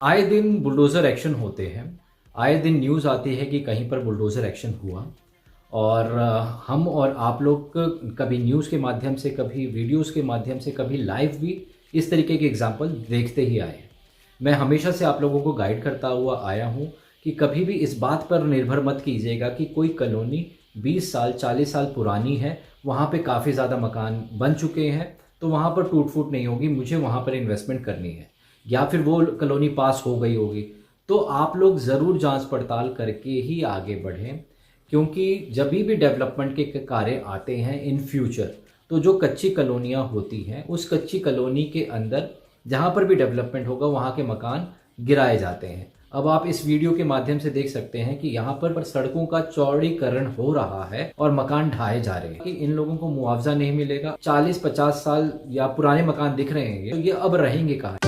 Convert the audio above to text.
आए दिन bulldozer action होते हैं। आए दिन न्यूज़ आती है कि कहीं पर बुलडोज़र एक्शन हुआ। और हम और आप लोग कभी न्यूज़ के माध्यम से, कभी वीडियोज़ के माध्यम से, कभी लाइव भी इस तरीके के एग्जाम्पल देखते ही आए हैं। मैं हमेशा से आप लोगों को गाइड करता हुआ आया हूँ कि कभी भी इस बात पर निर्भर मत कीजिएगा कि कोई कॉलोनी 20 साल 40 साल पुरानी है, वहाँ पे काफ़ी ज़्यादा मकान बन चुके हैं, तो वहाँ पर टूट फूट नहीं होगी, मुझे वहाँ पर इन्वेस्टमेंट करनी है, या फिर वो कॉलोनी पास हो गई होगी। तो आप लोग ज़रूर जांच पड़ताल करके ही आगे बढ़ें, क्योंकि जब भी डेवलपमेंट के कार्य आते हैं इन फ्यूचर, तो जो कच्ची कॉलोनियाँ होती हैं उस कच्ची कॉलोनी के अंदर जहाँ पर भी डेवलपमेंट होगा वहाँ के मकान गिराए जाते हैं। अब आप इस वीडियो के माध्यम से देख सकते हैं कि यहाँ पर सड़कों का चौड़ीकरण हो रहा है और मकान ढाए जा रहे हैं कि इन लोगों को मुआवजा नहीं मिलेगा। 40-50 साल या पुराने मकान दिख रहे हैं, तो ये अब रहेंगे कहाँ?